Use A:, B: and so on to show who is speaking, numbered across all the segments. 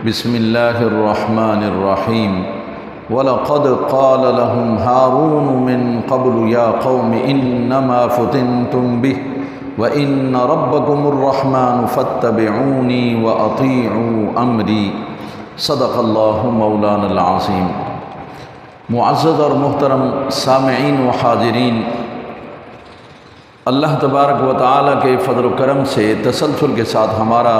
A: بسم اللہ الرحمن الرحیم وَلَقَدْ قَالَ لَهُمْ هَارُونُ مِنْ قَبْلُ يَا قَوْمِ إِنَّمَا فُتِنْتُمْ بِهِ وَإِنَّ رَبَّكُمُ الرَّحْمَنُ فَاتَّبِعُونِي وَأَطِيعُوا أَمْرِي صدق اللہ مولانا العظیم۔ معزز اور محترم سامعین و حاضرین، اللہ تبارک و تعالیٰ کے فضل و کرم سے تسلسل کے ساتھ ہمارا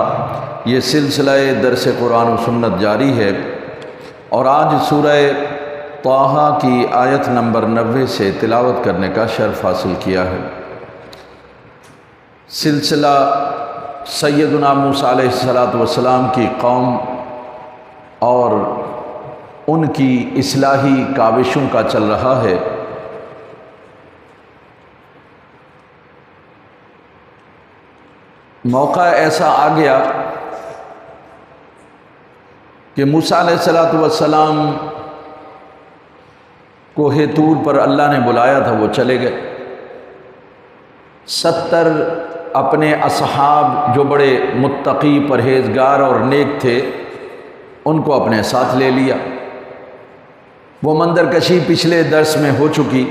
A: یہ سلسلہ درس قرآن و سنت جاری ہے، اور آج سورہ طٰہٰ کی آیت نمبر 90 سے تلاوت کرنے کا شرف حاصل کیا ہے۔ سلسلہ سیدنا موسیٰ علیہ السلام کی قوم اور ان کی اصلاحی کاوشوں کا چل رہا ہے۔ موقع ایسا آ گیا کہ موسیٰ علیہ السلام کوہ طور پر اللہ نے بلایا تھا، وہ چلے گئے۔ 70 اپنے اصحاب جو بڑے متقی، پرہیزگار اور نیک تھے، ان کو اپنے ساتھ لے لیا۔ وہ منظر کشی پچھلے درس میں ہو چکی۔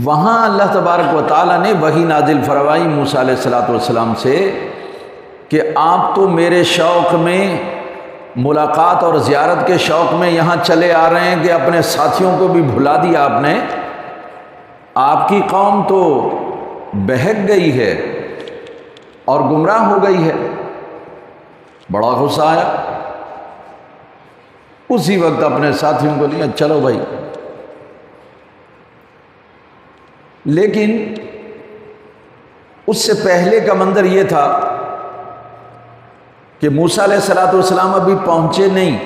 A: وہاں اللہ تبارک و تعالیٰ نے وحی نازل فرمائی موسیٰ علیہ السلام سے کہ آپ تو میرے شوق میں، ملاقات اور زیارت کے شوق میں یہاں چلے آ رہے ہیں کہ اپنے ساتھیوں کو بھی بھلا دیا آپ نے۔ آپ کی قوم تو بہک گئی ہے اور گمراہ ہو گئی ہے۔ بڑا غصہ آیا، اسی وقت اپنے ساتھیوں کو لیا، چلو بھائی۔ لیکن اس سے پہلے کا منظر یہ تھا کہ موسیٰ علیہ السلام ابھی پہنچے نہیں۔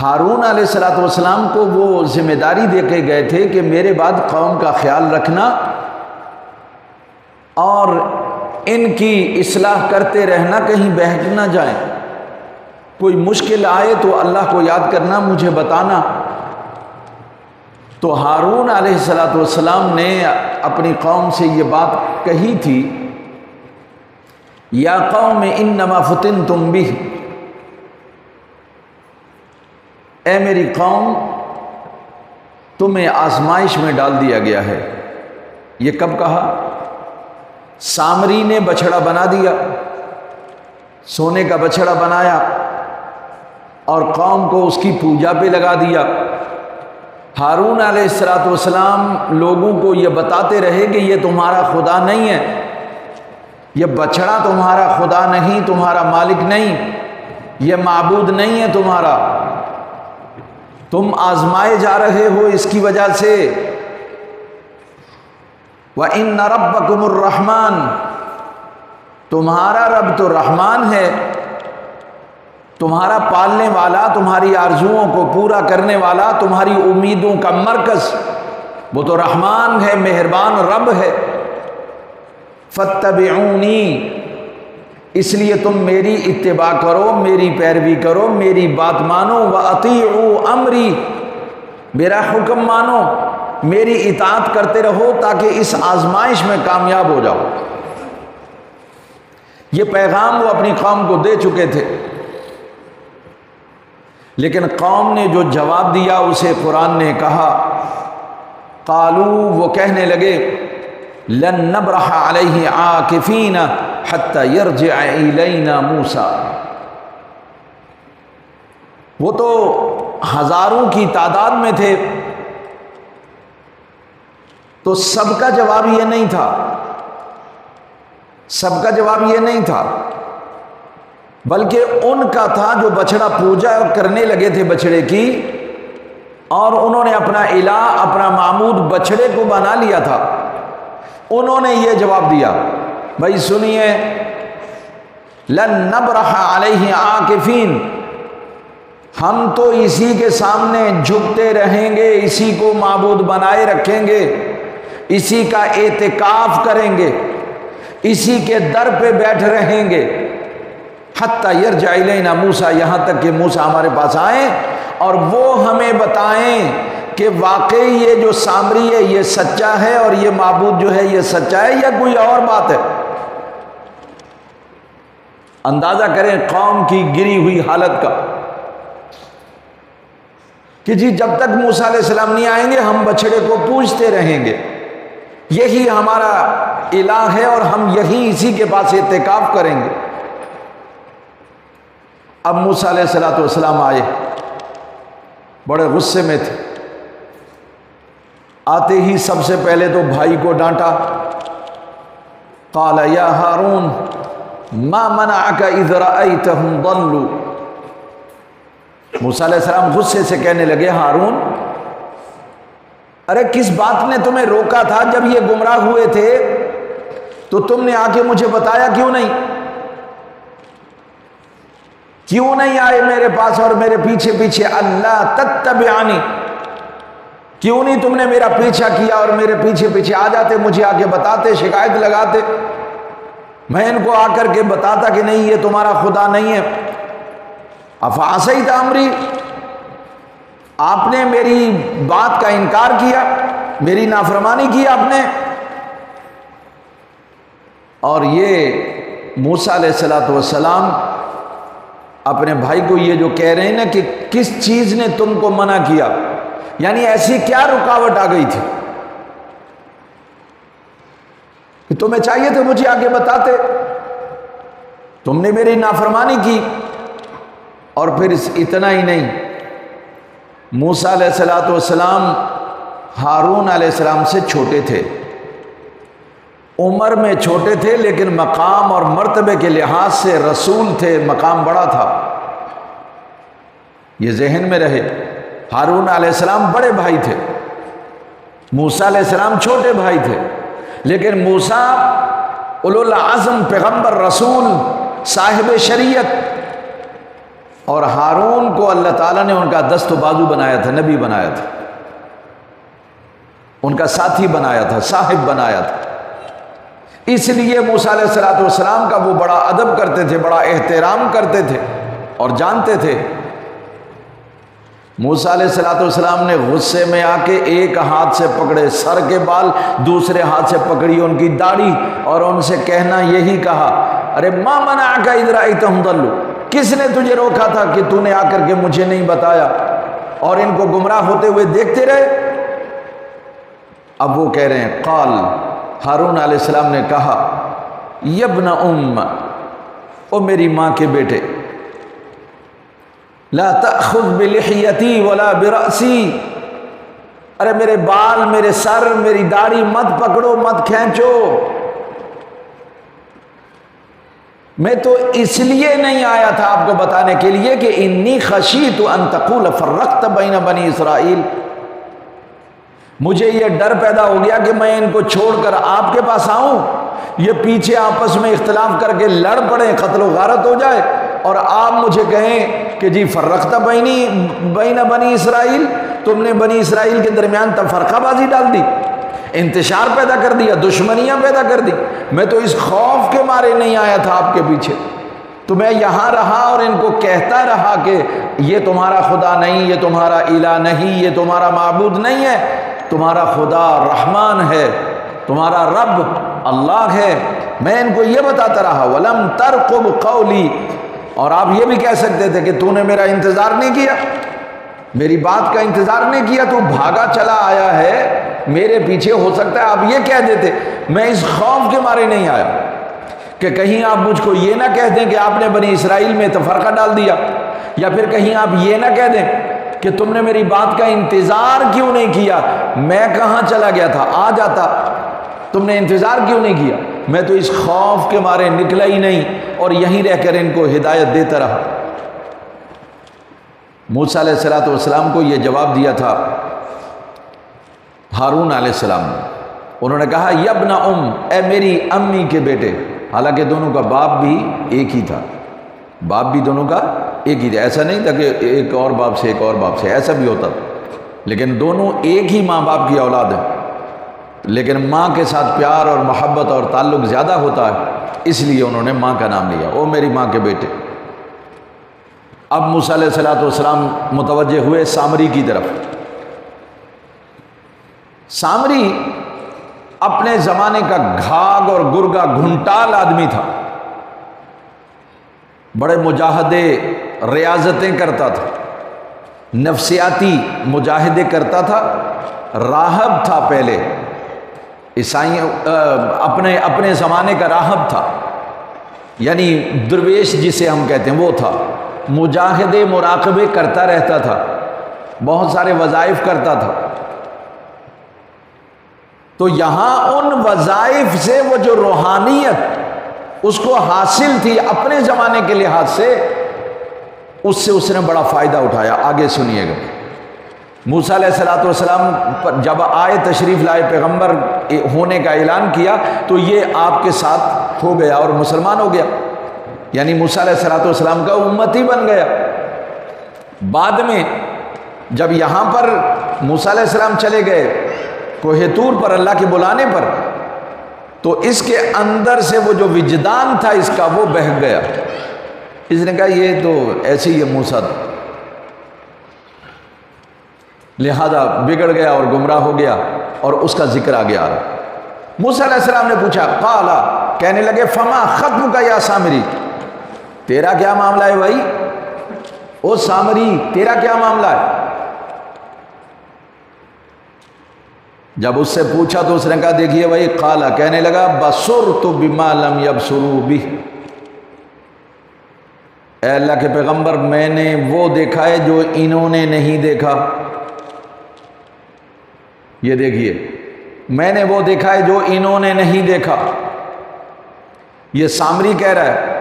A: ہارون علیہ السلام کو وہ ذمہ داری دے کے گئے تھے کہ میرے بعد قوم کا خیال رکھنا اور ان کی اصلاح کرتے رہنا، کہیں بہک نہ جائیں۔ کوئی مشکل آئے تو اللہ کو یاد کرنا، مجھے بتانا۔ تو ہارون علیہ السلام نے اپنی قوم سے یہ بات کہی تھی، یا قوم انما فتنتم بہ، اے میری قوم تمہیں آزمائش میں ڈال دیا گیا ہے۔ یہ کب کہا؟ سامری نے بچھڑا بنا دیا، سونے کا بچھڑا بنایا اور قوم کو اس کی پوجا پہ لگا دیا۔ ہارون علیہ السلام لوگوں کو یہ بتاتے رہے کہ یہ تمہارا خدا نہیں ہے، یہ بچھڑا تمہارا خدا نہیں، تمہارا مالک نہیں، یہ معبود نہیں ہے تمہارا، تم آزمائے جا رہے ہو اس کی وجہ سے۔ وَإِنَّ رَبَّكُمُ الرَّحْمَنُ، تمہارا رب تو رحمان ہے، تمہارا پالنے والا، تمہاری آرزوؤں کو پورا کرنے والا، تمہاری امیدوں کا مرکز، وہ تو رحمان ہے، مہربان رب ہے۔ فَاتَّبِعُونِی، اس لیے تم میری اتباع کرو، میری پیروی کرو، میری بات مانو۔ وَأَطِیعُوا أَمْرِی، میرا حکم مانو، میری اطاعت کرتے رہو تاکہ اس آزمائش میں کامیاب ہو جاؤ۔ یہ پیغام وہ اپنی قوم کو دے چکے تھے، لیکن قوم نے جو جواب دیا اسے قرآن نے کہا، قالوا، وہ کہنے لگے، لن نبرح علیہ عاکفین حتی یرجع الینا موسیٰ، وہ تو ہزاروں کی تعداد میں تھے، تو سب کا جواب یہ نہیں تھا، سب کا جواب یہ نہیں تھا، بلکہ ان کا تھا جو بچڑا پوجا کرنے لگے تھے بچڑے کی، اور انہوں نے اپنا الہ، اپنا معبود بچڑے کو بنا لیا تھا۔ انہوں نے یہ جواب دیا، بھائی سنیے، لن نبرح علیہ عاکفین، ہم تو اسی کے سامنے جھکتے رہیں گے، اسی کو معبود بنائے رکھیں گے، اسی کا اعتکاف کریں گے، اسی کے در پہ بیٹھ رہیں گے، حتی یرجع الینا موسیٰ، یہاں تک کہ موسیٰ ہمارے پاس آئیں اور وہ ہمیں بتائیں کہ واقعی یہ جو سامری ہے یہ سچا ہے اور یہ معبود جو ہے یہ سچا ہے یا کوئی اور بات ہے۔ اندازہ کریں قوم کی گری ہوئی حالت کا کہ جی جب تک موسیٰ علیہ السلام نہیں آئیں گے ہم بچڑے کو پوجتے رہیں گے، یہی ہمارا الہ ہے اور ہم یہی اسی کے پاس اعتکاف کریں گے۔ اب موسیٰ علیہ السلام آئے، بڑے غصے میں تھے، آتے ہی سب سے پہلے تو بھائی کو ڈانٹا، قال یا ہارون ما منعک اذ رأیتہم ضلوا۔ موسیٰ علیہ السلام غصے سے کہنے لگے، ہارون ارے کس بات نے تمہیں روکا تھا جب یہ گمراہ ہوئے تھے تو تم نے آ کے مجھے بتایا کیوں نہیں آئے میرے پاس اور میرے پیچھے پیچھے، اللہ تتبعنی، کیوں نہیں تم نے میرا پیچھا کیا اور میرے پیچھے پیچھے آ جاتے، مجھے آ کے بتاتے، شکایت لگاتے، میں ان کو آ کر کے بتاتا کہ نہیں یہ تمہارا خدا نہیں ہے۔ افعصیت امری، آپ نے میری بات کا انکار کیا، میری نافرمانی کی آپ نے۔ اور یہ موسیٰ علیہ السلام اپنے بھائی کو یہ جو کہہ رہے ہیں نا کہ کس چیز نے تم کو منع کیا، یعنی ایسی کیا رکاوٹ آ گئی تھی کہ تمہیں چاہیے تھے مجھے آگے بتاتے، تم نے میری نافرمانی کی۔ اور پھر اتنا ہی نہیں، موسیٰ علیہ السلام ہارون علیہ السلام سے چھوٹے تھے، عمر میں چھوٹے تھے لیکن مقام اور مرتبے کے لحاظ سے رسول تھے، مقام بڑا تھا، یہ ذہن میں رہے۔ ہارون علیہ السلام بڑے بھائی تھے، موسیٰ علیہ السلام چھوٹے بھائی تھے، لیکن موسیٰ اولو العزم پیغمبر رسول صاحب شریعت، اور ہارون کو اللہ تعالیٰ نے ان کا دست و بازو بنایا تھا، نبی بنایا تھا، ان کا ساتھی بنایا تھا، صاحب بنایا تھا۔ اس لیے موسیٰ علیہ السلام کا وہ بڑا ادب کرتے تھے، بڑا احترام کرتے تھے اور جانتے تھے۔ موسیٰ علیہ السلام نے غصے میں آ کے ایک ہاتھ سے پکڑے سر کے بال، دوسرے ہاتھ سے پکڑی ان کی داڑھی اور ان سے کہنا یہی کہا، ارے ما منعک اذ رأیتہم ضلوا، کس نے تجھے روکا تھا کہ تو نے آ کر کے مجھے نہیں بتایا اور ان کو گمراہ ہوتے ہوئے دیکھتے رہے۔ اب وہ کہہ رہے ہیں، قال، ہارون علیہ السلام نے کہا، یبن او میری ماں کے بیٹے، لا تأخذ بلحیتی ولا برأسی، ارے میرے بال، میرے سر، میری داڑھی مت پکڑو، مت کھینچو، میں تو اس لیے نہیں آیا تھا آپ کو بتانے کے لیے کہ انی خشیت ان تقول فرقت بین بنی اسرائیل، مجھے یہ ڈر پیدا ہو گیا کہ میں ان کو چھوڑ کر آپ کے پاس آؤں، یہ پیچھے آپس میں اختلاف کر کے لڑ پڑیں، قتل و غارت ہو جائے، اور آپ مجھے کہیں کہ جی فرقت بین بنی اسرائیل، تم نے بنی اسرائیل کے درمیان تفرقہ بازی ڈال دی، انتشار پیدا کر دیا، دشمنیاں پیدا کر دی۔ میں تو اس خوف کے مارے نہیں آیا تھا آپ کے پیچھے، تو میں یہاں رہا اور ان کو کہتا رہا کہ یہ تمہارا خدا نہیں، یہ تمہارا الہ نہیں، یہ تمہارا معبود نہیں ہے، تمہارا خدا رحمان ہے، تمہارا رب اللہ ہے۔ میں ان کو یہ بتاتا رہا، وَلَمْ تَرْقُبْ قَوْلِي، اور آپ یہ بھی کہہ سکتے تھے کہ تو نے میرا انتظار نہیں کیا، میری بات کا انتظار نہیں کیا، تو بھاگا چلا آیا ہے میرے پیچھے، ہو سکتا ہے آپ یہ کہہ دیتے، میں اس خوف کے مارے نہیں آیا کہ کہیں آپ مجھ کو یہ نہ کہہ دیں کہ آپ نے بنی اسرائیل میں تفرقہ ڈال دیا، یا پھر کہیں آپ یہ نہ کہہ دیں کہ تم نے میری بات کا انتظار کیوں نہیں کیا، میں کہاں چلا گیا تھا، آ جاتا، تم نے انتظار کیوں نہیں کیا۔ میں تو اس خوف کے مارے نکلا ہی نہیں اور یہیں رہ کر ان کو ہدایت دیتا رہا۔ موسیٰ علیہ السلام کو یہ جواب دیا تھا ہارون علیہ السلام نے، انہوں نے کہا یبن اے میری امی کے بیٹے، حالانکہ دونوں کا باپ بھی ایک ہی تھا، باپ بھی دونوں کا ایک ہی تھا، ایسا نہیں تھا کہ ایک اور باپ سے ایک اور باپ سے، ایسا بھی ہوتا تھا، لیکن دونوں ایک ہی ماں باپ کی اولاد ہیں، لیکن ماں کے ساتھ پیار اور محبت اور تعلق زیادہ ہوتا ہے، اس لیے انہوں نے ماں کا نام لیا، او میری ماں کے بیٹے۔ اب موسیٰ علیہ السلام متوجہ ہوئے سامری کی طرف۔ سامری اپنے زمانے کا گھاگ اور گرگا گھنٹال آدمی تھا، بڑے مجاہدے ریاضتیں کرتا تھا، نفسیاتی مجاہدے کرتا تھا، راہب تھا پہلے، عیسائی اپنے زمانے کا راہب تھا، یعنی درویش جسے ہم کہتے ہیں وہ تھا، مجاہدے مراقبے کرتا رہتا تھا، بہت سارے وظائف کرتا تھا۔ تو یہاں ان وظائف سے وہ جو روحانیت اس کو حاصل تھی اپنے زمانے کے لحاظ سے، اس نے بڑا فائدہ اٹھایا۔ آگے سنیے گا، موسیٰ علیہ السلام پر جب آئے، تشریف لائے، پیغمبر ہونے کا اعلان کیا تو یہ آپ کے ساتھ ہو گیا اور مسلمان ہو گیا، یعنی موسیٰ علیہ السلام کا امتی بن گیا۔ بعد میں جب یہاں پر موسیٰ علیہ السلام چلے گئے کوہ طور پر اللہ کے بلانے پر، تو اس کے اندر سے وہ جو وجدان تھا اس کا وہ بہہ گیا۔ اس نے کہا یہ تو ایسے ہی ہے موسیٰ، لہذا بگڑ گیا اور گمراہ ہو گیا، اور اس کا ذکر آ گیا۔ موسیٰ علیہ السلام نے پوچھا، قالا، کہنے لگے، فما خطبک یا سامری، تیرا کیا معاملہ ہے بھائی؟ او سامری، تیرا کیا معاملہ ہے؟ جب اس سے پوچھا تو اس نے کہا دیکھیے بھائی، قالا، کہنے لگا، بصرت بما لم یبصروا بہ، اے اللہ کے پیغمبر میں نے وہ دیکھا ہے جو انہوں نے نہیں دیکھا۔ یہ دیکھیے، میں نے وہ دیکھا ہے جو انہوں نے نہیں دیکھا، یہ سامری کہہ رہا ہے۔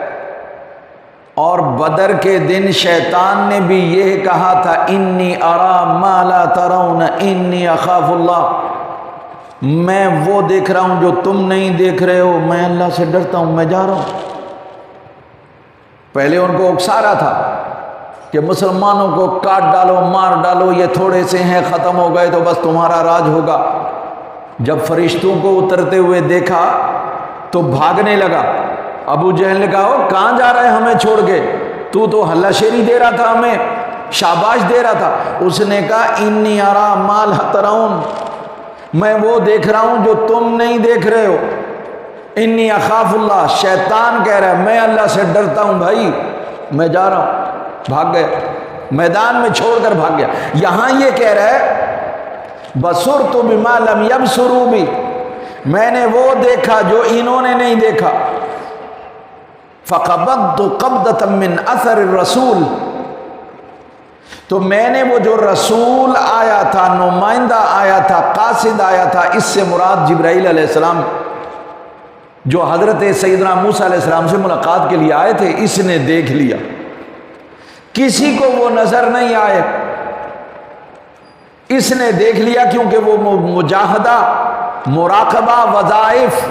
A: اور بدر کے دن شیطان نے بھی یہ کہا تھا، انی ارا ما لا ترون انی اخاف اللہ، میں وہ دیکھ رہا ہوں جو تم نہیں دیکھ رہے ہو، میں اللہ سے ڈرتا ہوں، میں جا رہا ہوں۔ پہلے ان کو اکسا رہا تھا کہ مسلمانوں کو کاٹ ڈالو، مار ڈالو، یہ تھوڑے سے ہیں، ختم ہو گئے تو بس تمہارا راج ہوگا۔ جب فرشتوں کو اترتے ہوئے دیکھا تو بھاگنے لگا۔ ابو جہل نے کہا، کہاں جا رہا ہے ہمیں چھوڑ کے؟ تو ہلہ شیری دے رہا تھا، ہمیں شاباش دے رہا تھا۔ اس نے کہا، انی ارا ما لا ترون، میں وہ دیکھ رہا ہوں جو تم نہیں دیکھ رہے ہو، انی اخاف اللہ، شیطان کہہ رہا ہے میں اللہ سے ڈرتا ہوں بھائی، میں جا رہا ہوں۔ بھاگ گئے، میدان میں چھوڑ کر بھاگ گیا۔ یہاں یہ کہہ رہا ہے، بصرت بما لم یبصروا بہ، میں نے وہ دیکھا جو انہوں نے نہیں دیکھا۔ فقبضت قبضۃ من اثر الرسول، تو میں نے وہ جو رسول آیا تھا، نمائندہ آیا تھا، قاصد آیا تھا، اس سے مراد جبرائیل علیہ السلام جو حضرت سیدنا موسیٰ علیہ السلام سے ملاقات کے لیے آئے تھے، اس نے دیکھ لیا۔ کسی کو وہ نظر نہیں آئے، اس نے دیکھ لیا، کیونکہ وہ مجاہدہ، مراقبہ، وظائف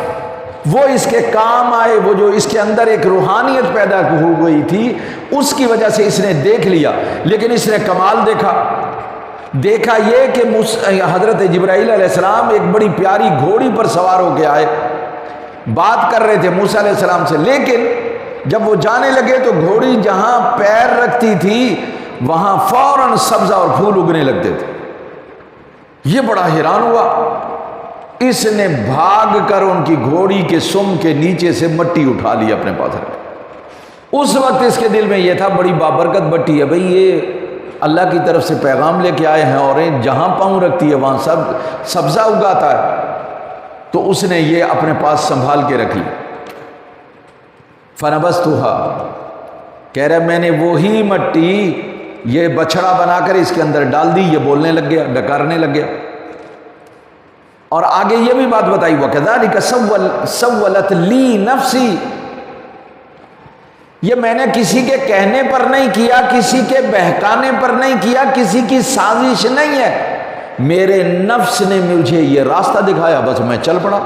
A: وہ اس کے کام آئے، وہ جو اس کے اندر ایک روحانیت پیدا ہو گئی تھی اس کی وجہ سے اس نے دیکھ لیا۔ لیکن اس نے کمال دیکھا یہ کہ حضرت جبرائیل علیہ السلام ایک بڑی پیاری گھوڑی پر سوار ہو کے آئے، بات کر رہے تھے موسیٰ علیہ السلام سے، لیکن جب وہ جانے لگے تو گھوڑی جہاں پیر رکھتی تھی وہاں فوراً سبزہ اور پھول اگنے لگتے تھے۔ یہ بڑا حیران ہوا، اس نے بھاگ کر ان کی گھوڑی کے سم کے نیچے سے مٹی اٹھا لی اپنے پاس رکھ۔ اس وقت اس کے دل میں یہ تھا بڑی بابرکت مٹی ہے بھئی، یہ اللہ کی طرف سے پیغام لے کے آئے ہیں، اور جہاں پاؤں رکھتی ہے وہاں سب سبزہ اگاتا ہے، تو اس نے یہ اپنے پاس سنبھال کے رکھ لی۔ فنبذتها، کہہ رہا میں نے وہی مٹی یہ بچھڑا بنا کر اس کے اندر ڈال دی، یہ بولنے لگ گیا، ڈکارنے لگ گیا۔ اور آگے یہ بھی بات بتائی، وَكَذَلِكَ سَوَّلَتْ لِي نَفْسِي، یہ میں نے کسی کے کہنے پر نہیں کیا، کسی کے بہکانے پر نہیں کیا، کسی کی سازش نہیں ہے، میرے نفس نے مجھے یہ راستہ دکھایا، بس میں چل پڑا۔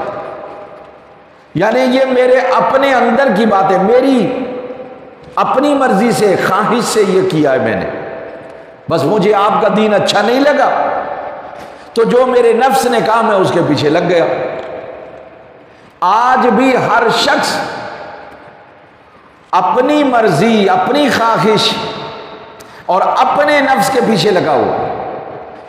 A: یعنی یہ میرے اپنے اندر کی بات ہے، میری اپنی مرضی سے، خواہش سے یہ کیا ہے میں نے، بس مجھے آپ کا دین اچھا نہیں لگا تو جو میرے نفس نے کہا میں اس کے پیچھے لگ گیا۔ آج بھی ہر شخص اپنی مرضی، اپنی خواہش اور اپنے نفس کے پیچھے لگا ہوا۔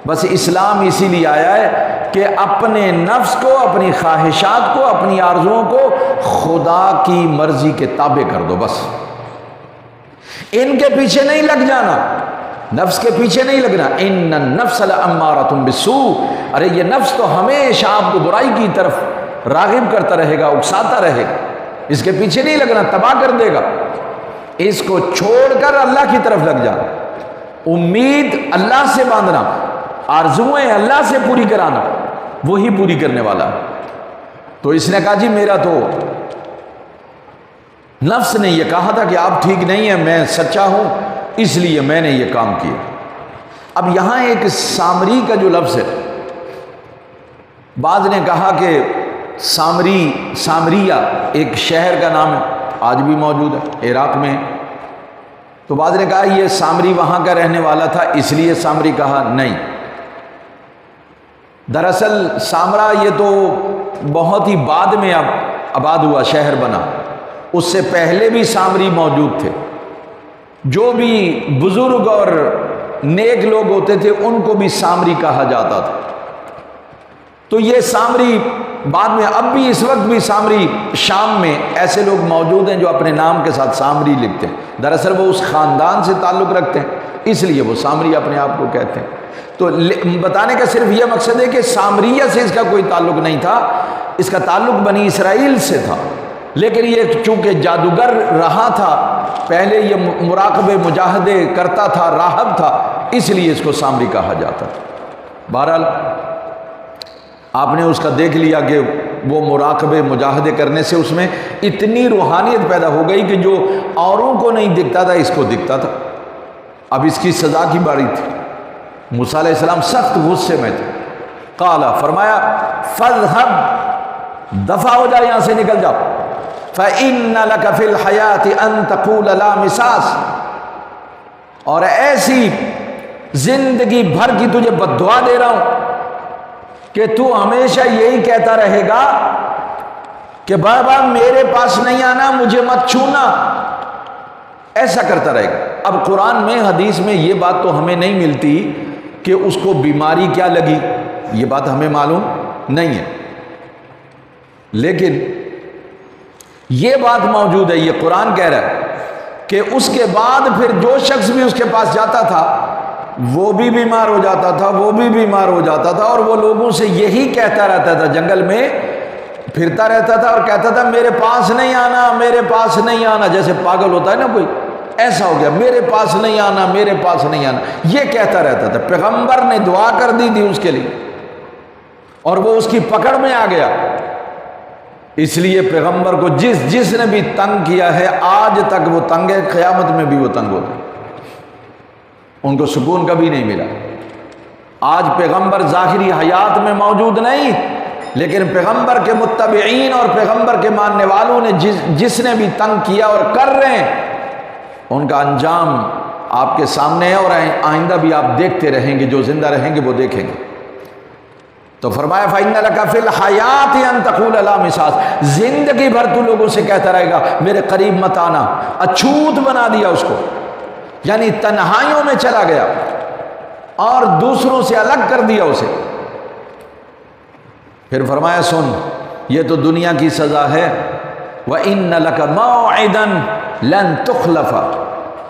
A: بس اسلام اسی لیے آیا ہے کہ اپنے نفس کو، اپنی خواہشات کو، اپنی آرزوؤں کو خدا کی مرضی کے تابع کر دو، بس ان کے پیچھے نہیں لگ جانا، نفس کے پیچھے نہیں لگنا. ان النفس لامارۃ بالسوء، ارے یہ نفس تو ہمیشہ آپ کو برائی کی طرف راغب کرتا رہے گا، اکساتا رہے گا. اس کے پیچھے نہیں لگنا، تباہ کر دے گا. اس کو چھوڑ کر اللہ کی طرف لگ جانا، امید اللہ سے باندھنا، آرزوئیں اللہ سے پوری کرانا، وہی پوری کرنے والا. تو اس نے کہا جی میرا تو نفس نے یہ کہا تھا کہ آپ ٹھیک نہیں ہیں، میں سچا ہوں اس لیے میں نے یہ کام کیا. اب یہاں ایک سامری کا جو لفظ ہے، بعض نے کہا کہ سامریہ ایک شہر کا نام ہے، آج بھی موجود ہے، عراق میں. تو بعض نے کہا یہ سامری وہاں کا رہنے والا تھا اس لیے سامری کہا. نہیں، دراصل سامرا یہ تو بہت ہی بعد میں اب آباد ہوا، شہر بنا. اس سے پہلے بھی سامری موجود تھے. جو بھی بزرگ اور نیک لوگ ہوتے تھے ان کو بھی سامری کہا جاتا تھا. تو یہ سامری بعد میں، اب بھی اس وقت بھی سامری شام میں ایسے لوگ موجود ہیں جو اپنے نام کے ساتھ سامری لکھتے ہیں. دراصل وہ اس خاندان سے تعلق رکھتے ہیں اس لیے وہ سامری اپنے آپ کو کہتے ہیں. تو بتانے کا صرف یہ مقصد ہے کہ سامریہ سے اس کا کوئی تعلق نہیں تھا، اس کا تعلق بنی اسرائیل سے تھا. لیکن یہ چونکہ جادوگر رہا تھا، پہلے یہ مراقبے مجاہدے کرتا تھا، راہب تھا، اس لیے اس کو سامری کہا جاتا تھا. بہرحال آپ نے اس کا دیکھ لیا کہ وہ مراقبے مجاہدے کرنے سے اس میں اتنی روحانیت پیدا ہو گئی کہ جو اوروں کو نہیں دکھتا تھا اس کو دکھتا تھا. اب اس کی سزا کی باری تھی. موسیٰ علیہ السلام سخت غصے میں تھے. قال، فرمایا فاذهب، دفع ہو جا، یہاں سے نکل جاؤ. فإن لك في الحياة أن تقول لا مساس، اور ایسی زندگی بھر کی تجھے بد دعا دے رہا ہوں کہ تو ہمیشہ یہی کہتا رہے گا کہ بابا میرے پاس نہیں آنا، مجھے مت چھونا، ایسا کرتا رہے گا. اب قرآن میں حدیث میں یہ بات تو ہمیں نہیں ملتی کہ اس کو بیماری کیا لگی، یہ بات ہمیں معلوم نہیں ہے. لیکن یہ بات موجود ہے، یہ قرآن کہہ رہا ہے کہ اس کے بعد پھر جو شخص بھی اس کے پاس جاتا تھا وہ بھی بیمار ہو جاتا تھا، وہ بھی بیمار ہو جاتا تھا، اور وہ لوگوں سے یہی کہتا رہتا تھا، جنگل میں پھرتا رہتا تھا اور کہتا تھا میرے پاس نہیں آنا، میرے پاس نہیں آنا. جیسے پاگل ہوتا ہے نا کوئی، ایسا ہو گیا، میرے پاس نہیں آنا، میرے پاس نہیں آنا، یہ کہتا رہتا تھا. پیغمبر نے دعا کر دی تھی اس کے لیے اور وہ اس کی پکڑ میں آ گیا. اس لیے پیغمبر کو جس نے بھی تنگ کیا ہے آج تک وہ تنگ ہے، قیامت میں بھی وہ تنگ ہوتے ہیں، ان کو سکون کبھی نہیں ملا. آج پیغمبر ظاہری حیات میں موجود نہیں، لیکن پیغمبر کے متبعین اور پیغمبر کے ماننے والوں نے جس نے بھی تنگ کیا اور کر رہے ہیں ان کا انجام آپ کے سامنے ہے، اور آئندہ بھی آپ دیکھتے رہیں گے، جو زندہ رہیں گے وہ دیکھیں گے. تو فرمایا فَإِنَّ لَكَ فِي الْحَيَاةِ أَن تَقُولَ لَا مِسَاسَ، زندگی بھر تو لوگوں سے کہتا رہے گا میرے قریب مت آنا. اچھوت بنا دیا اس کو، یعنی تنہائیوں میں چلا گیا اور دوسروں سے الگ کر دیا اسے. پھر فرمایا سن، یہ تو دنیا کی سزا ہے، وَإِنَّ لَكَ مَوْعِدًا لَن تُخْلَفَ،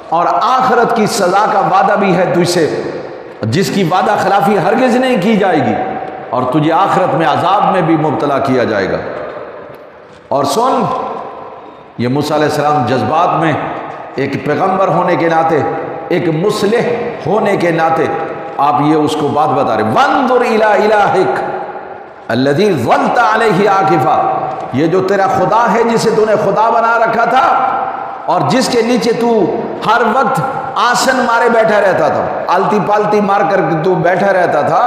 A: اور آخرت کی سزا کا وعدہ بھی ہے تجھ سے، جس کی وعدہ خلافی ہرگز نہیں کی جائے گی، اور تجھے آخرت میں عذاب میں بھی مبتلا کیا جائے گا. اور سن، یہ موسیٰ علیہ السلام جذبات میں ایک پیغمبر ہونے کے ناطے، ایک مصلح ہونے کے ناطے آپ یہ اس کو بات بتا رہے. وَانظُرْ إِلَىٰ إِلَٰهِكَ الَّذِي ظَلْتَ عَلَيْهِ عَاكِفًا، یہ جو تیرا خدا ہے جسے تو نے خدا بنا رکھا تھا اور جس کے نیچے تو ہر وقت آسن مارے بیٹھا رہتا تھا، آلتی پالتی مار کر تو بیٹھا رہتا تھا،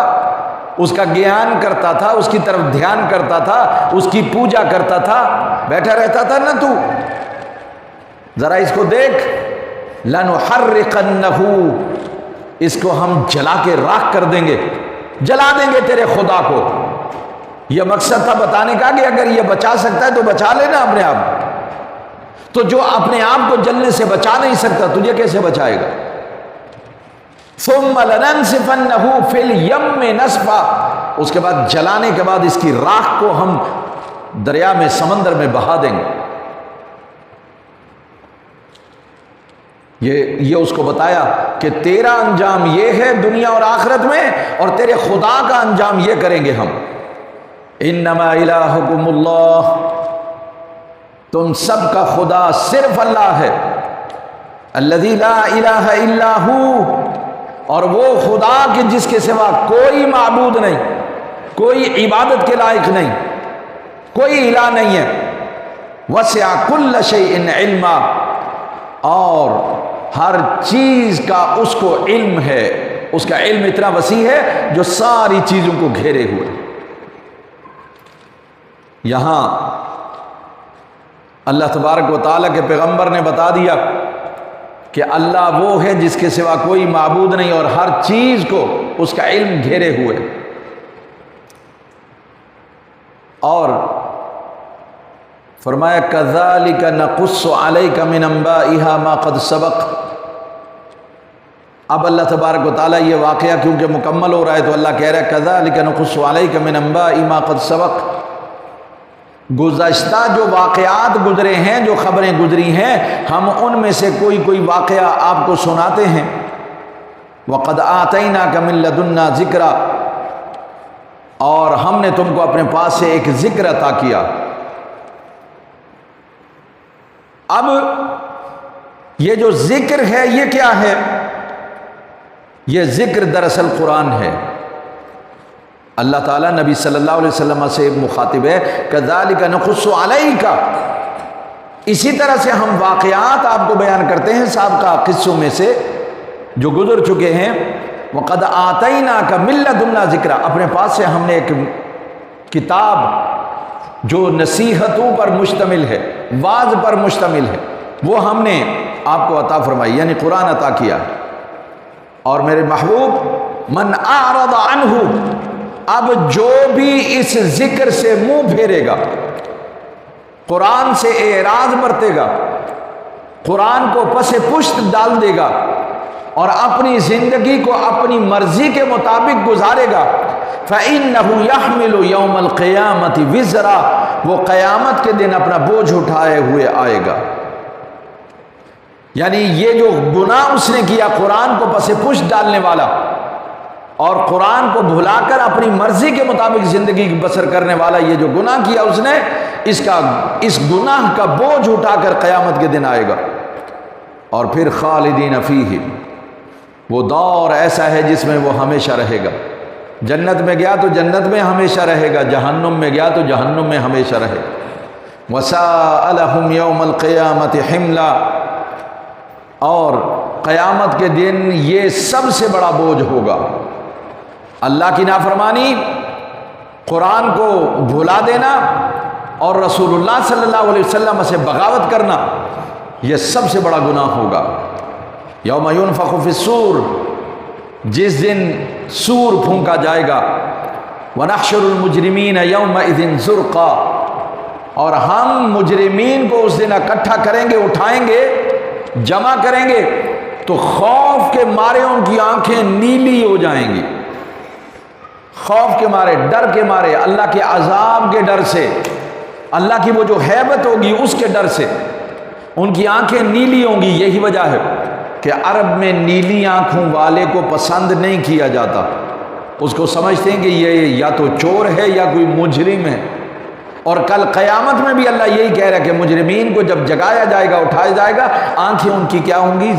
A: اس کا گیان کرتا تھا، اس کی طرف دھیان کرتا تھا، اس کی پوجا کرتا تھا، بیٹھا رہتا تھا نا. تو ذرا اس کو دیکھ، لَنُحَرِّقَنَّهُ، اس کو ہم جلا کے راکھ کر دیں گے، جلا دیں گے تیرے خدا کو. یہ مقصد تھا بتانے کا کہ اگر یہ بچا سکتا ہے تو بچا لینا اپنے آپ. تو جو اپنے آپ کو جلنے سے بچا نہیں سکتا تجھے کیسے بچائے گا. ثُمَّ لَنَنْسِفَنَّهُ فِي الْيَمِّ نَسْفًا، اس کے بعد جلانے کے بعد اس کی راکھ کو ہم دریا میں، سمندر میں بہا دیں گے. یہ اس کو بتایا کہ تیرا انجام یہ ہے دنیا اور آخرت میں، اور تیرے خدا کا انجام یہ کریں گے ہم۔ انما الہکم اللہ، تم سب کا خدا صرف اللہ ہے، الذی لا الہ الا ہو، اور وہ خدا کہ جس کے سوا کوئی معبود نہیں، کوئی عبادت کے لائق نہیں، کوئی الہ نہیں ہے۔ وسع کل شیء علما، اور ہر چیز کا اس کو علم ہے، اس کا علم اتنا وسیع ہے جو ساری چیزوں کو گھیرے ہوئے۔ یہاں اللہ تبارک و تعالیٰ کے پیغمبر نے بتا دیا کہ اللہ وہ ہے جس کے سوا کوئی معبود نہیں، اور ہر چیز کو اس کا علم گھیرے ہوئے۔ اور فرمایا کذالک نقص علیک من انبائها ما قد سبق۔ اب اللہ تبارک و تعالیٰ یہ واقعہ کیونکہ مکمل ہو رہا ہے تو اللہ کہہ رہا ہے کذالک نقص علیک من انباء ما قد سبق، گزشتہ جو واقعات گزرے ہیں، جو خبریں گزری ہیں، ہم ان میں سے کوئی واقعہ آپ کو سناتے ہیں۔ وقد آتیناک من لدنا ذکرا، اور ہم نے تم کو اپنے پاس سے ایک ذکر عطا کیا۔ اب یہ جو ذکر ہے یہ کیا ہے؟ یہ ذکر دراصل قرآن ہے۔ اللہ تعالیٰ نبی صلی اللہ علیہ وسلم سے مخاطب ہے کذالک نقص علیک، اسی طرح سے ہم واقعات آپ کو بیان کرتے ہیں سابقہ قصوں میں سے جو گزر چکے ہیں۔ وقد آتیناک من لدنا ذکرا، اپنے پاس سے ہم نے ایک کتاب جو نصیحتوں پر مشتمل ہے، واعظ پر مشتمل ہے، وہ ہم نے آپ کو عطا فرمائی، یعنی قرآن عطا کیا۔ اور میرے محبوب من اعرض عنہ، اب جو بھی اس ذکر سے منہ پھیرے گا، قرآن سے اعراض برتے گا، قرآن کو پس پشت ڈال دے گا اور اپنی زندگی کو اپنی مرضی کے مطابق گزارے گا، فَإِنَّهُ يَحْمِلُ يَوْمَ الْقِيَامَةِ وِزْرًا، وہ قیامت کے دن اپنا بوجھ اٹھائے ہوئے آئے گا۔ یعنی یہ جو گناہ اس نے کیا، قرآن کو پس پشت ڈالنے والا اور قرآن کو بھلا کر اپنی مرضی کے مطابق زندگی بسر کرنے والا، یہ جو گناہ کیا اس نے، اس گناہ کا بوجھ اٹھا کر قیامت کے دن آئے گا۔ اور پھر خالدین فیہ، وہ دور ایسا ہے جس میں وہ ہمیشہ رہے گا۔ جنت میں گیا تو جنت میں ہمیشہ رہے گا، جہنم میں گیا تو جہنم میں ہمیشہ رہے گا۔ وَسَاءَ لَهُمْ يَوْمَ الْقِيَامَةِ حِمْلًا، اور قیامت کے دن یہ سب سے بڑا بوجھ ہوگا۔ اللہ کی نافرمانی، قرآن کو بھلا دینا اور رسول اللہ صلی اللہ علیہ وسلم سے بغاوت کرنا، یہ سب سے بڑا گناہ ہوگا۔ یوم ینفخ فی الصور، جس دن سور پھونکا جائے گا، ونحشر المجرمین یومئذ زرقا، اور ہم مجرمین کو اس دن اکٹھا کریں گے، اٹھائیں گے، جمع کریں گے، تو خوف کے مارے ان کی آنکھیں نیلی ہو جائیں گی، خوف کے مارے، ڈر کے مارے، اللہ کے عذاب کے ڈر سے، اللہ کی وہ جو ہیبت ہوگی اس کے ڈر سے ان کی آنکھیں نیلی ہوں گی۔ یہی وجہ ہے کہ عرب میں نیلی آنکھوں والے کو پسند نہیں کیا جاتا، اس کو سمجھتے ہیں کہ یہ یا تو چور ہے یا کوئی مجرم ہے۔ اور کل قیامت میں بھی اللہ یہی کہہ رہا ہے کہ مجرمین کو جب جگایا جائے گا، اٹھایا جائے گا، آنکھیں ان کی کیا ہوں گی؟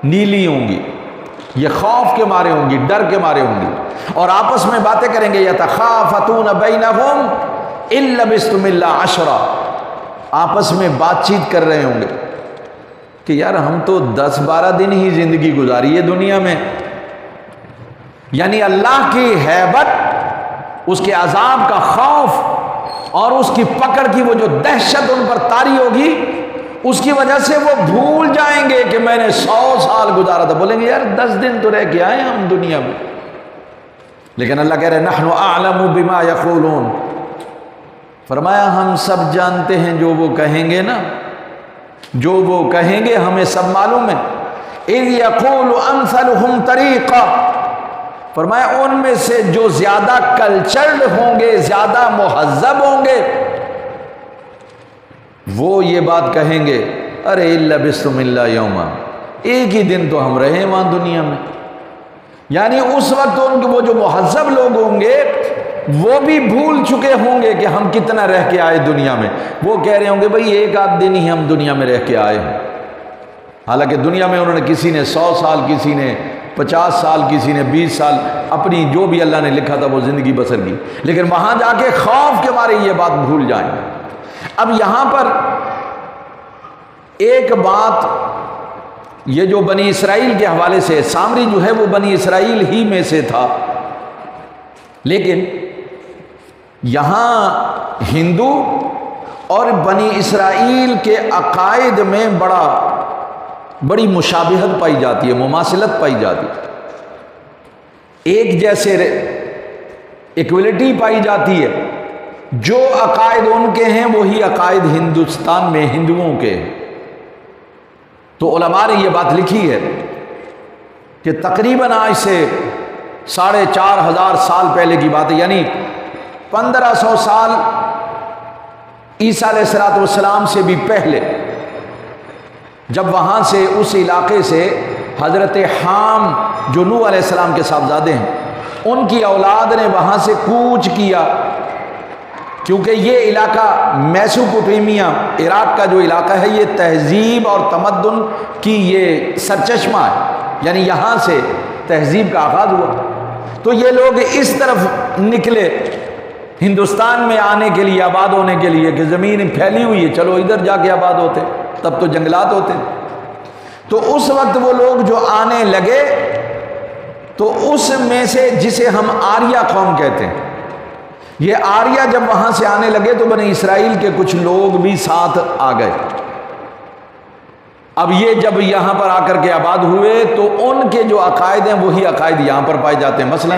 A: نیلی ہوں گی، یہ خوف کے مارے ہوں گی، ڈر کے مارے ہوں گی، اور آپس میں باتیں کریں گے، یتخافتون بینہم ان لبثتم الا عشرا، آپس میں بات چیت کر رہے ہوں گے کہ یار ہم تو 10-12 دن ہی زندگی گزاری ہے دنیا میں۔ یعنی اللہ کی ہیبت، اس کے عذاب کا خوف اور اس کی پکڑ کی وہ جو دہشت ان پر طاری ہوگی، اس کی وجہ سے وہ بھول جائیں گے کہ میں نے 100 سال گزارا تھا، بولیں گے یار 10 دن تو رہ کے آئے ہم دنیا میں۔ لیکن اللہ کہہ رہے نحن اعلم بما یقولون، فرمایا ہم سب جانتے ہیں جو وہ کہیں گے نا، جو وہ کہیں گے ہمیں سب معلوم ہے۔ اذ یقول امثلهم طریقا، فرمایا ان میں سے جو زیادہ کلچرڈ ہوں گے، زیادہ مہذب ہوں گے، وہ یہ بات کہیں گے، ارے الا بسم اللہ یوما، ایک ہی دن تو ہم رہے وہاں دنیا میں. یعنی اس وقت ان کے وہ جو مہذب لوگ ہوں گے وہ بھی بھول چکے ہوں گے کہ ہم کتنا رہ کے آئے دنیا میں. وہ کہہ رہے ہوں گے بھئی ایک آدھ دن ہی ہم دنیا میں رہ کے آئے ہیں. حالانکہ دنیا میں انہوں نے کسی نے 100 سال، کسی نے 50 سال، کسی نے 20 سال اپنی جو بھی اللہ نے لکھا تھا وہ زندگی بسر کی، لیکن وہاں جا کے خوف کے مارے یہ بات بھول جائیں. اب یہاں پر ایک بات یہ جو بنی اسرائیل کے حوالے سے، سامری جو ہے وہ بنی اسرائیل ہی میں سے تھا، لیکن یہاں ہندو اور بنی اسرائیل کے عقائد میں بڑی مشابہت پائی جاتی ہے، مماثلت پائی جاتی ہے، ایک جیسے ایکویلٹی پائی جاتی ہے. جو عقائد ان کے ہیں وہی عقائد ہندوستان میں ہندوؤں کے ہیں. تو علماء نے یہ بات لکھی ہے کہ تقریباً آج سے 4,500 سال پہلے کی بات ہے، یعنی 1500 سال عیسیٰ علیہ السلام سے بھی پہلے، جب وہاں سے اس علاقے سے حضرت حام جو نوح علیہ السلام کے صاحبزادے ہیں ان کی اولاد نے وہاں سے کوچ کیا، کیونکہ یہ علاقہ میسوپوٹیمیا، عراق کا جو علاقہ ہے، یہ تہذیب اور تمدن کی یہ سرچشمہ ہے، یعنی یہاں سے تہذیب کا آغاز ہوا. تو یہ لوگ اس طرف نکلے ہندوستان میں آنے کے لیے، آباد ہونے کے لیے، کہ زمین پھیلی ہوئی ہے، چلو ادھر جا کے آباد ہوتے، تب تو جنگلات ہوتے. تو اس وقت وہ لوگ جو آنے لگے تو اس میں سے جسے ہم آریہ قوم کہتے ہیں، یہ آریہ جب وہاں سے آنے لگے تو بنی اسرائیل کے کچھ لوگ بھی ساتھ آ گئے. اب یہ جب یہاں پر آ کر کے آباد ہوئے تو ان کے جو عقائد ہیں وہی عقائد یہاں پر پائے جاتے ہیں. مثلا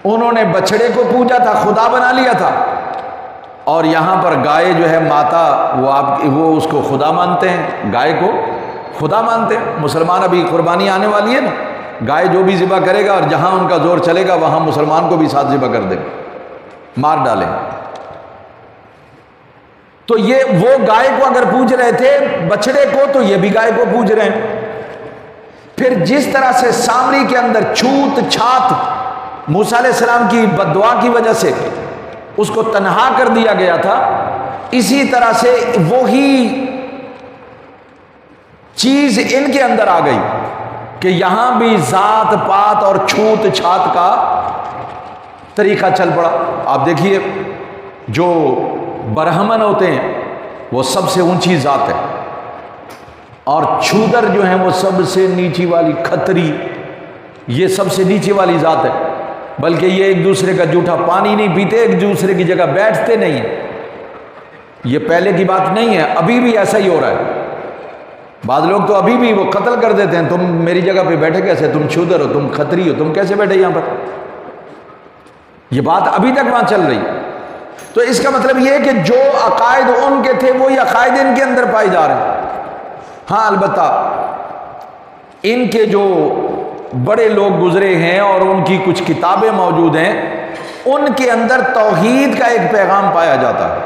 A: انہوں نے بچڑے کو پوجا تھا، خدا بنا لیا تھا، اور یہاں پر گائے جو ہے ماتا، وہ اس کو خدا مانتے ہیں، گائے کو خدا مانتے ہیں. مسلمان ابھی قربانی آنے والی ہے نا، گائے جو بھی ذبح کرے گا اور جہاں ان کا زور چلے گا وہاں مسلمان کو بھی ساتھ ذبح کر دیں، مار ڈالیں. تو یہ وہ گائے کو اگر پوج رہے تھے بچڑے کو، تو یہ بھی گائے کو پوج رہے ہیں. پھر جس طرح سے سامری کے اندر چھوت چھات موسیٰ علیہ السلام کی بددعا کی وجہ سے اس کو تنہا کر دیا گیا تھا، اسی طرح سے وہی چیز ان کے اندر آ گئی کہ یہاں بھی ذات پات اور چھوت چھات کا طریقہ چل پڑا. آپ دیکھیے جو برہمن ہوتے ہیں وہ سب سے اونچی ذات ہے، اور چھودر جو ہیں وہ سب سے نیچی والی، کھتری یہ سب سے نیچی والی ذات ہے. بلکہ یہ ایک دوسرے کا جھوٹا پانی نہیں پیتے، ایک دوسرے کی جگہ بیٹھتے نہیں ہیں. یہ پہلے کی بات نہیں ہے، ابھی بھی ایسا ہی ہو رہا ہے. بعض لوگ تو ابھی بھی وہ قتل کر دیتے ہیں، تم میری جگہ پہ بیٹھے کیسے، تم چھودر ہو، تم کھتری ہو، تم کیسے بیٹھے یہاں پر. یہ بات ابھی تک وہاں چل رہی. تو اس کا مطلب یہ ہے کہ جو عقائد ان کے تھے وہی عقائد ان کے اندر پائے جا رہے ہیں. ہاں البتہ ان کے جو بڑے لوگ گزرے ہیں اور ان کی کچھ کتابیں موجود ہیں، ان کے اندر توحید کا ایک پیغام پایا جاتا ہے.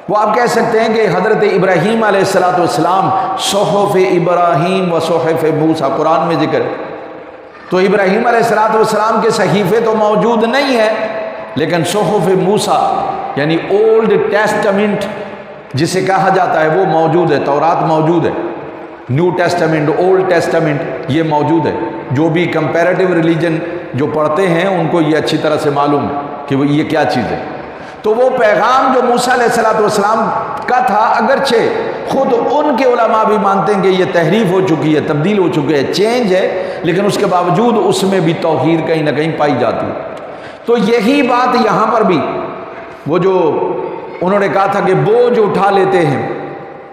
A: وہ آپ کہہ سکتے ہیں کہ حضرت ابراہیم علیہ السلام، صحف ابراہیم و صحف موسیٰ قرآن میں ذکر ہے. تو ابراہیم علیہ السلام کے صحیفے تو موجود نہیں ہیں، لیکن صحف موسیٰ یعنی اولڈ ٹیسٹمنٹ جسے کہا جاتا ہے وہ موجود ہے. تورات موجود ہے، نیو ٹیسٹمنٹ، اولڈ ٹیسٹمنٹ یہ موجود ہے. جو بھی کمپیریٹیو ریلیجن جو پڑھتے ہیں ان کو یہ اچھی طرح سے معلوم ہے کہ وہ یہ کیا چیز ہے. تو وہ پیغام جو موسیٰ علیہ السلام کا تھا، اگرچہ خود ان کے علماء بھی مانتے ہیں کہ یہ تحریف ہو چکی ہے، تبدیل ہو چکی ہے، چینج ہے، لیکن اس کے باوجود اس میں بھی توحید کہیں نہ کہیں پائی جاتی ہے. تو یہی بات یہاں پر بھی، وہ جو انہوں نے کہا تھا کہ بوجھ اٹھا لیتے ہیں،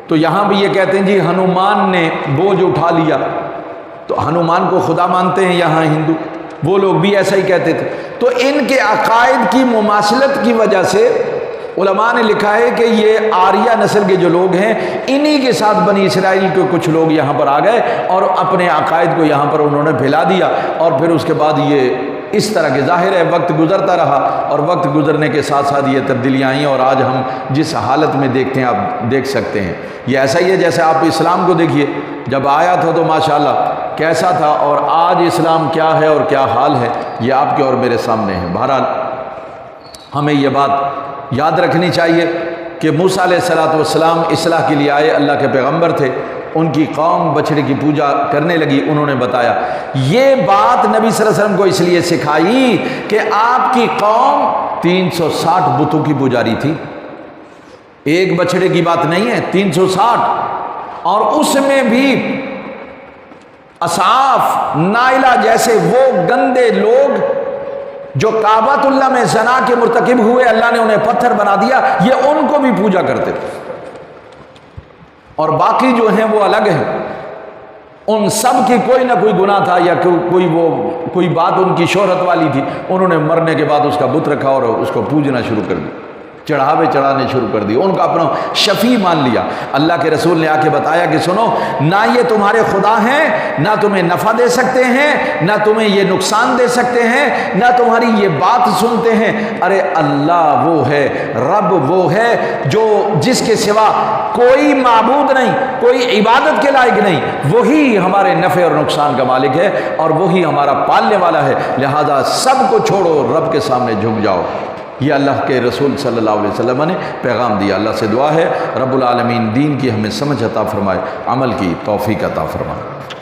A: تو یہاں بھی یہ کہتے ہیں جی ہنومان نے بوجھ اٹھا لیا. تو ہنومان کو خدا مانتے ہیں یہاں ہندو، وہ لوگ بھی ایسا ہی کہتے تھے. تو ان کے عقائد کی مماثلت کی وجہ سے علماء نے لکھا ہے کہ یہ آریہ نسل کے جو لوگ ہیں انہی کے ساتھ بنی اسرائیل کے کچھ لوگ یہاں پر آ گئے اور اپنے عقائد کو یہاں پر انہوں نے پھیلا دیا. اور پھر اس کے بعد یہ اس طرح کے ظاہر ہے وقت گزرتا رہا، اور وقت گزرنے کے ساتھ ساتھ یہ تبدیلیاں آئیں، اور آج ہم جس حالت میں دیکھتے ہیں آپ دیکھ سکتے ہیں. یہ ایسا ہی ہے جیسے آپ اسلام کو دیکھیے، جب آیا تھا تو ماشاءاللہ کیسا تھا، اور آج اسلام کیا ہے اور کیا حال ہے یہ آپ کے اور میرے سامنے ہے۔ بہرحال ہمیں یہ بات یاد رکھنی چاہیے کہ موسیٰ علیہ السلام اصلاح کے لیے آئے، اللہ کے پیغمبر تھے، ان کی قوم بچڑے کی پوجا کرنے لگی، انہوں نے بتایا۔ یہ بات نبی صلی اللہ علیہ وسلم کو اس لیے سکھائی کہ آپ کی قوم 360 بتوں کی پجاری تھی، ایک بچڑے کی بات نہیں ہے، 360، اور اس میں بھی اصحاف نائلہ جیسے وہ گندے لوگ جو کعبۃ اللہ میں زنا کے مرتکب ہوئے، اللہ نے انہیں پتھر بنا دیا، یہ ان کو بھی پوجا کرتے تھے، اور باقی جو ہیں وہ الگ ہیں، ان سب کی کوئی نہ کوئی گناہ تھا یا کوئی بات ان کی شہرت والی تھی، انہوں نے مرنے کے بعد اس کا بت رکھا اور اس کو پوجنا شروع کر دیا، چڑھاوے چڑھانے شروع کر دی، ان کا اپنا شفیع مان لیا۔ اللہ کے رسول نے آ کے بتایا کہ سنو، نہ یہ تمہارے خدا ہیں، نہ تمہیں نفع دے سکتے ہیں، نہ تمہیں یہ نقصان دے سکتے ہیں، نہ تمہاری یہ بات سنتے ہیں۔ ارے اللہ وہ ہے، رب وہ ہے جو جس کے سوا کوئی معبود نہیں، کوئی عبادت کے لائق نہیں، وہی ہمارے نفع اور نقصان کا مالک ہے، اور وہی ہمارا پالنے والا ہے، لہذا سب کو چھوڑو، رب کے سامنے جھک جاؤ۔ یہ اللہ کے رسول صلی اللہ علیہ وسلم نے پیغام دیا۔ اللہ سے دعا ہے رب العالمین دین کی ہمیں سمجھ عطا فرمائے، عمل کی توفیق عطا فرمائے۔